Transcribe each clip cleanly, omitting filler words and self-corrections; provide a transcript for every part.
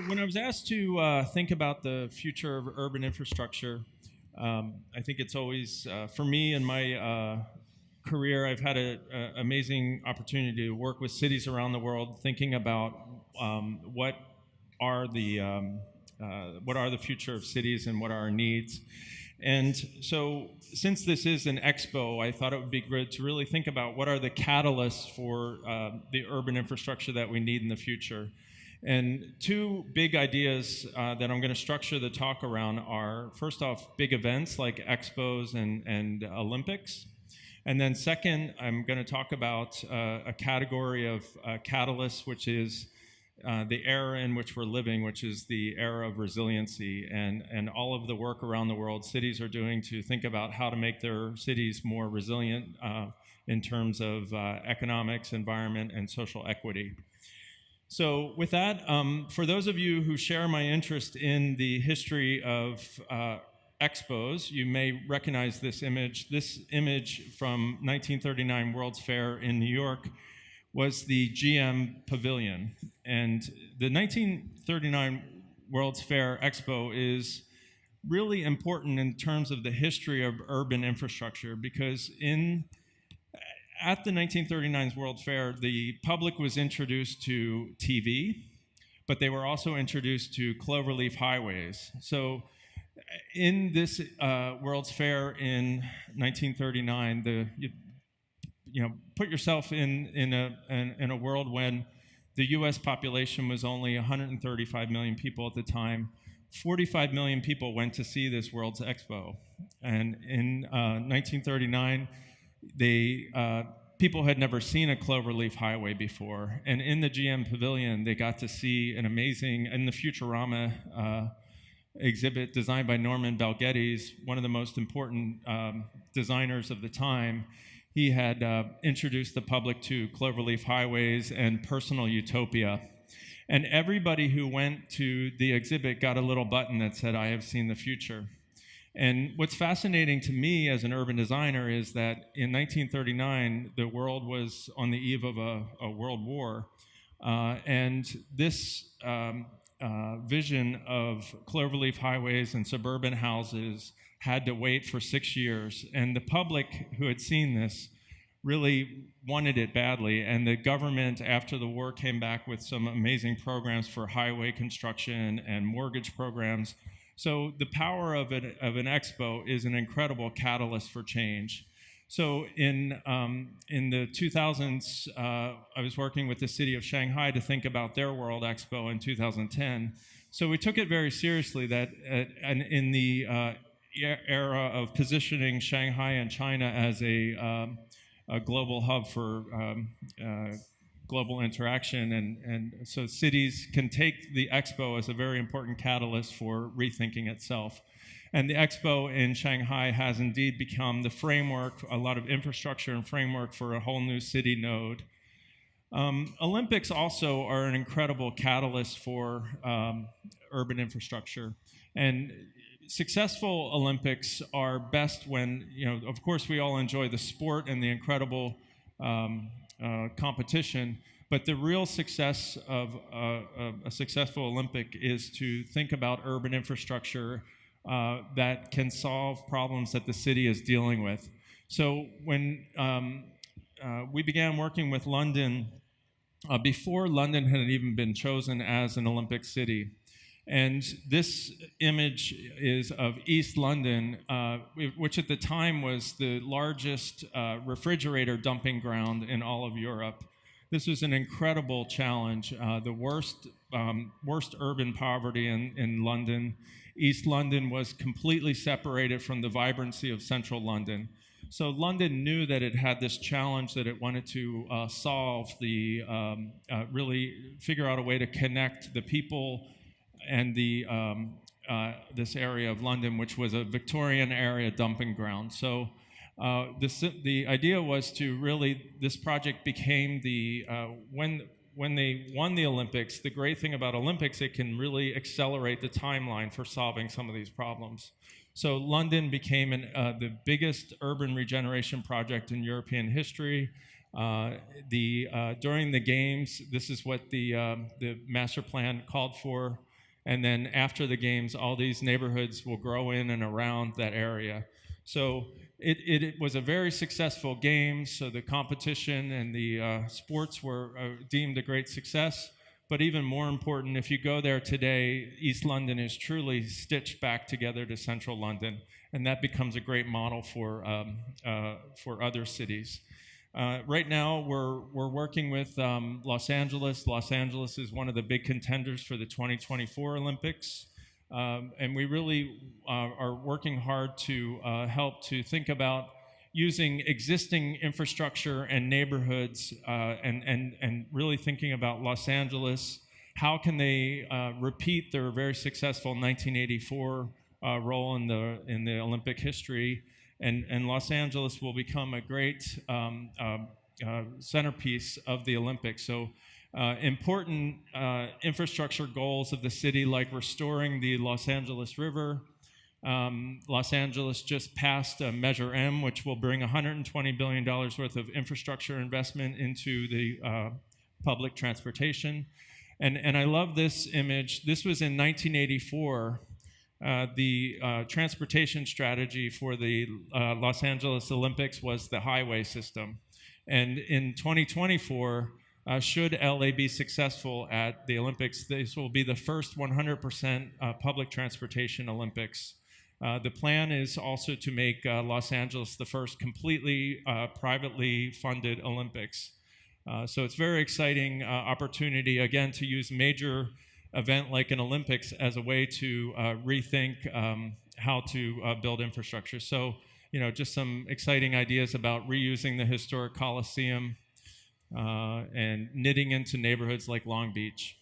when I was asked to think about the future of urban infrastructure, I think it's always, for me in my career, I've had an amazing opportunity to work with cities around the world, thinking about what are the future of cities and what are our needs. And so, since this is an expo, I thought it would be good to really think about what are the catalysts for the urban infrastructure that we need in the future. And two big ideas that I'm going to structure the talk around are, first off, big events like expos and Olympics. And then second, I'm going to talk about a category of catalysts, which is the era in which we're living, which is the era of resiliency, and all of the work around the world cities are doing to think about how to make their cities more resilient in terms of economics, environment, and social equity. So with that, for those of you who share my interest in the history of expos, you may recognize this image. This image from 1939 World's Fair in New York was the GM Pavilion. And the 1939 World's Fair Expo is really important in terms of the history of urban infrastructure, because at the 1939 World Fair, the public was introduced to TV, but they were also introduced to cloverleaf highways. So in this World's Fair in 1939, put yourself in a world when the U.S. population was only 135 million people at the time. 45 million people went to see this World's Expo, and in 1939, people had never seen a cloverleaf highway before, and in the GM Pavilion, they got to see an amazing, in the Futurama exhibit designed by Norman Belgettis, one of the most important designers of the time. He had introduced the public to cloverleaf highways and personal utopia. And everybody who went to the exhibit got a little button that said, "I have seen the future." And what's fascinating to me as an urban designer is that in 1939, the world was on the eve of a world war. And this vision of cloverleaf highways and suburban houses had to wait for 6 years. And the public who had seen this really wanted it badly. And the government, after the war, came back with some amazing programs for highway construction and mortgage programs. So the power of an expo is an incredible catalyst for change. So in the 2000s, I was working with the city of Shanghai to think about their World Expo in 2010. So we took it very seriously that in the era of positioning Shanghai and China as a global hub for global interaction, and so cities can take the expo as a very important catalyst for rethinking itself. And the expo in Shanghai has indeed become the framework, a lot of infrastructure and framework for a whole new city node. Olympics also are an incredible catalyst for urban infrastructure. And successful Olympics are best when, of course, we all enjoy the sport and the incredible competition, but the real success of a successful Olympic is to think about urban infrastructure that can solve problems that the city is dealing with. So when we began working with London, before London had even been chosen as an Olympic city, and this image is of East London, which at the time was the largest refrigerator dumping ground in all of Europe. This was an incredible challenge, the worst urban poverty in London. East London was completely separated from the vibrancy of central London. So London knew that it had this challenge that it wanted to solve, really figure out a way to connect the people and this area of London, which was a Victorian area dumping ground. So the idea was to really, this project became when they won the Olympics, the great thing about Olympics, it can really accelerate the timeline for solving some of these problems. So London became the biggest urban regeneration project in European history. During the games, this is what the master plan called for. And then after the games, all these neighborhoods will grow in and around that area. So it was a very successful game. So the competition and the sports were deemed a great success. But even more important, if you go there today, East London is truly stitched back together to central London, and that becomes a great model for other cities. Right now, we're working with Los Angeles. Los Angeles is one of the big contenders for the 2024 Olympics, and we really are working hard to help to think about using existing infrastructure and neighborhoods and really thinking about Los Angeles. How can they repeat their very successful 1984 role in the Olympic history? And Los Angeles will become a great centerpiece of the Olympics. So important infrastructure goals of the city, like restoring the Los Angeles River. Los Angeles just passed Measure M, which will bring $120 billion worth of infrastructure investment into the public transportation. And I love this image. This was in 1984. The transportation strategy for the Los Angeles Olympics was the highway system. And in 2024, should LA be successful at the Olympics, this will be the first 100% public transportation Olympics. The plan is also to make Los Angeles the first completely privately funded Olympics. So it's a very exciting opportunity, again, to use major event like an Olympics as a way to rethink how to build infrastructure. So, just some exciting ideas about reusing the historic Coliseum and knitting into neighborhoods like Long Beach.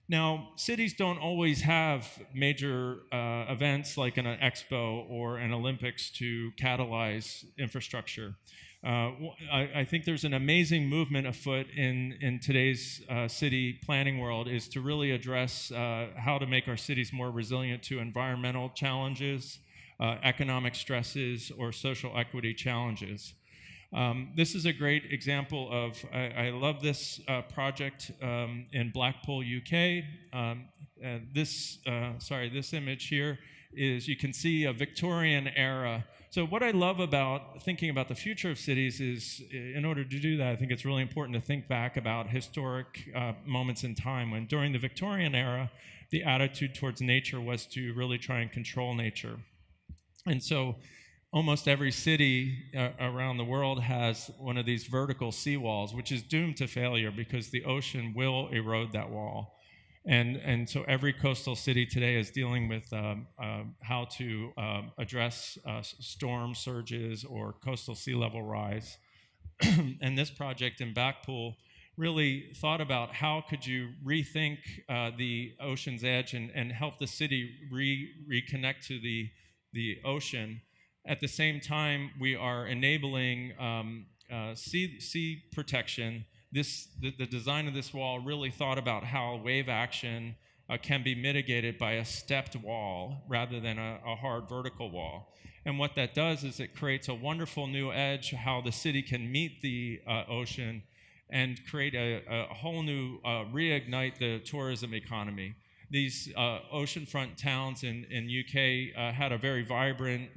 Now, cities don't always have major events like an expo or an Olympics to catalyze infrastructure. I think there's an amazing movement afoot in today's city planning world is to really address how to make our cities more resilient to environmental challenges, economic stresses, or social equity challenges. This is a great example of, I love this project in Blackpool, UK. This image here is, you can see a Victorian era. So what I love about thinking about the future of cities is, in order to do that, I think it's really important to think back about historic moments in time when, during the Victorian era, the attitude towards nature was to really try and control nature. And so almost every city around the world has one of these vertical seawalls, which is doomed to failure because the ocean will erode that wall. And so every coastal city today is dealing with how to address storm surges or coastal sea level rise. And this project in Blackpool really thought about how could you rethink the ocean's edge and help the city reconnect to the ocean. At the same time, we are enabling sea protection. The design of this wall really thought about how wave action can be mitigated by a stepped wall rather than a hard vertical wall. And what that does is it creates a wonderful new edge, how the city can meet the ocean and create a whole new, reignite the tourism economy. These oceanfront towns in UK had a very vibrant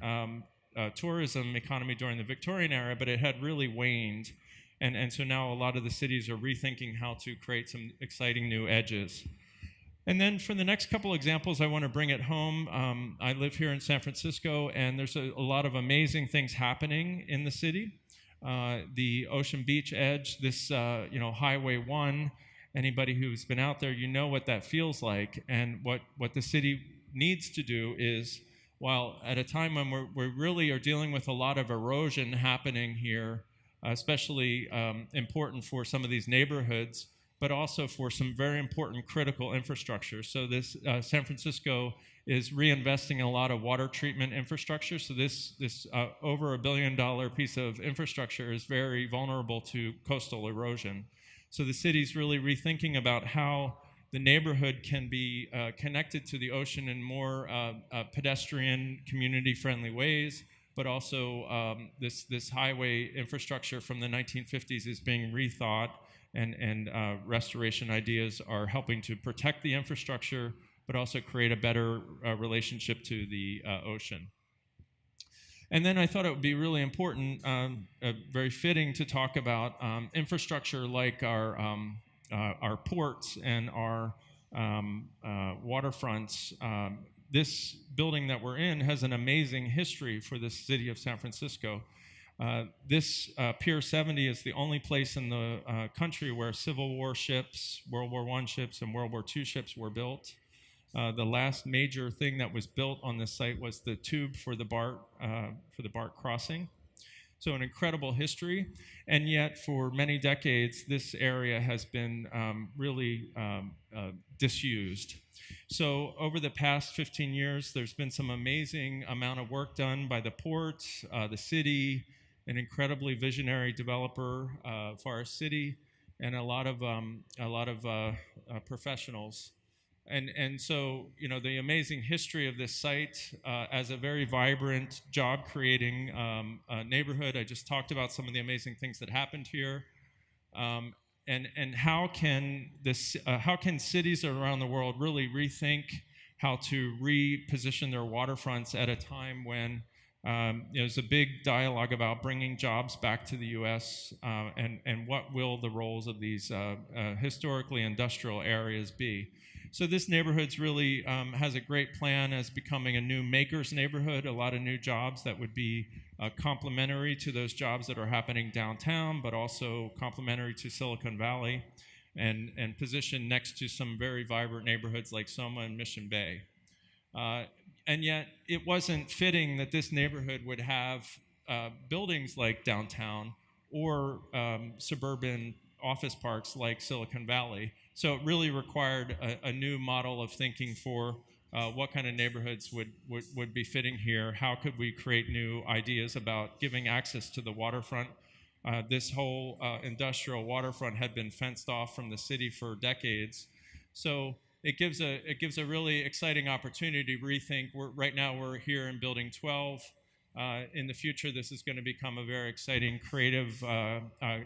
tourism economy during the Victorian era, but it had really waned. And so now a lot of the cities are rethinking how to create some exciting new edges. And then for the next couple examples, I want to bring it home. I live here in San Francisco, and there's a lot of amazing things happening in the city. The Ocean Beach Edge, this Highway 1, anybody who's been out there, you know what that feels like. And what the city needs to do is, while at a time when we really are dealing with a lot of erosion happening here, especially important for some of these neighborhoods, but also for some very important critical infrastructure. So this San Francisco is reinvesting in a lot of water treatment infrastructure. So this over $1 billion piece of infrastructure is very vulnerable to coastal erosion. So the city's really rethinking about how the neighborhood can be connected to the ocean in more pedestrian, community-friendly ways, but also this highway infrastructure from the 1950s is being rethought, and restoration ideas are helping to protect the infrastructure, but also create a better relationship to the ocean. And then I thought it would be really important, very fitting to talk about infrastructure like our ports and our waterfronts. This building that we're in has an amazing history for the city of San Francisco. This Pier 70 is the only place in the country where Civil War ships, World War I ships, and World War II ships were built. The last major thing that was built on this site was the tube for the BART crossing. So an incredible history, and yet for many decades, this area has been really disused. So over the past 15 years, there's been some amazing amount of work done by the port, the city, an incredibly visionary developer for our city, and a lot of professionals. And so, you know, the amazing history of this site as a very vibrant, job-creating neighborhood. I just talked about some of the amazing things that happened here. And how can cities around the world really rethink how to reposition their waterfronts at a time when there's a big dialogue about bringing jobs back to the U.S. And what will the roles of these historically industrial areas be? So this neighborhood's really has a great plan as becoming a new makers neighborhood, a lot of new jobs that would be complementary to those jobs that are happening downtown, but also complementary to Silicon Valley, and positioned next to some very vibrant neighborhoods like Soma and Mission Bay. And yet it wasn't fitting that this neighborhood would have buildings like downtown or suburban office parks like Silicon Valley. So it really required a new model of thinking for what kind of neighborhoods would be fitting here. How could we create new ideas about giving access to the waterfront? This whole industrial waterfront had been fenced off from the city for decades. So it gives a really exciting opportunity to rethink. Right now we're here in Building 12. In the future, this is going to become a very exciting, creative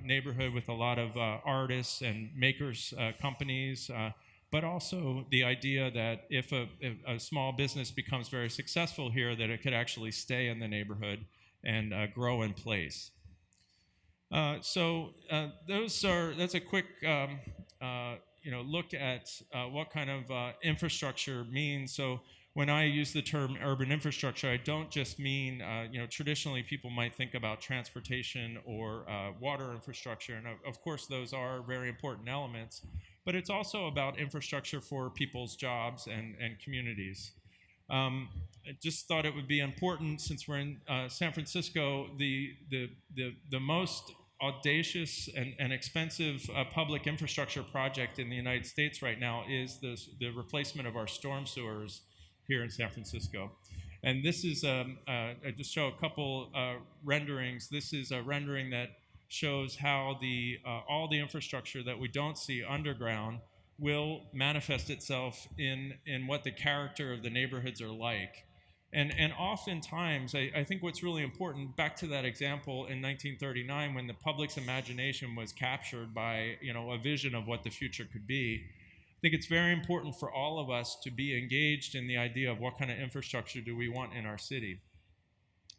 neighborhood with a lot of artists and makers companies, but also the idea that if a small business becomes very successful here, that it could actually stay in the neighborhood and grow in place. That's a quick look at what kind of infrastructure means. So when I use the term urban infrastructure, I don't just mean, traditionally people might think about transportation or water infrastructure, and of course those are very important elements, but it's also about infrastructure for people's jobs and communities. I just thought it would be important, since we're in San Francisco, the most audacious and expensive public infrastructure project in the United States right now is the replacement of our storm sewers here in San Francisco. And this is, I just show a couple renderings. This is a rendering that shows how all the infrastructure that we don't see underground will manifest itself in what the character of the neighborhoods are like. And oftentimes, I think what's really important, back to that example in 1939 when the public's imagination was captured by a vision of what the future could be, I think it's very important for all of us to be engaged in the idea of what kind of infrastructure do we want in our city.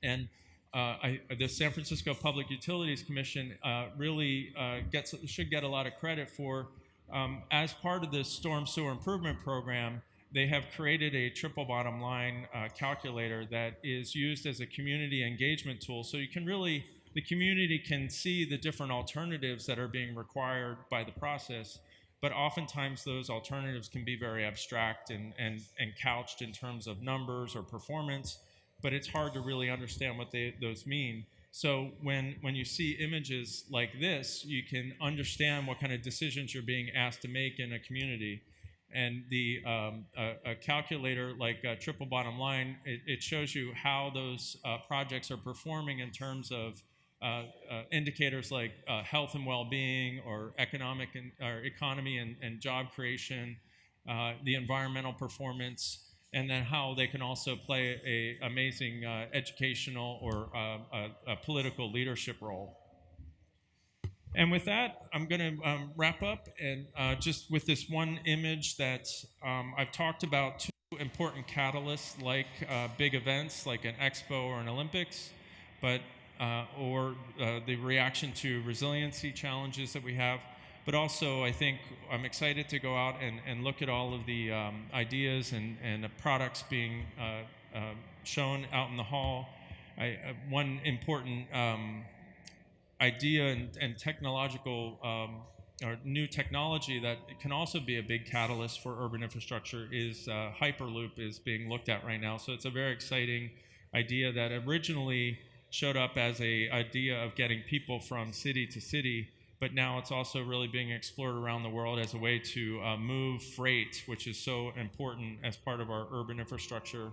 And the San Francisco Public Utilities Commission really should get a lot of credit for, as part of the Storm Sewer Improvement Program, they have created a triple bottom line calculator that is used as a community engagement tool. So the community can see the different alternatives that are being required by the process. But oftentimes those alternatives can be very abstract and couched in terms of numbers or performance, but it's hard to really understand what those mean. So when you see images like this, you can understand what kind of decisions you're being asked to make in a community. And a calculator like Triple Bottom Line, it shows you how those projects are performing in terms of indicators like health and well-being, or economy and job creation, the environmental performance, and then how they can also play an amazing educational or a political leadership role. And with that, I'm going to wrap up, and just with this one image that I've talked about two important catalysts, like big events like an expo or an Olympics, but or the reaction to resiliency challenges that we have. But also, I think I'm excited to go out and look at all of the ideas and the products being shown out in the hall. One important idea and technological or new technology that can also be a big catalyst for urban infrastructure is Hyperloop is being looked at right now. So it's a very exciting idea that originally showed up as a idea of getting people from city to city, but now it's also really being explored around the world as a way to move freight, which is so important as part of our urban infrastructure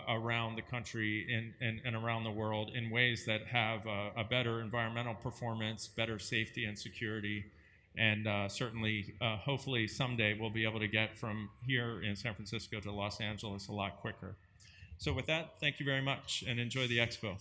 around the country and around the world in ways that have a better environmental performance, better safety and security, and certainly, hopefully someday we'll be able to get from here in San Francisco to Los Angeles a lot quicker. So with that, thank you very much and enjoy the expo.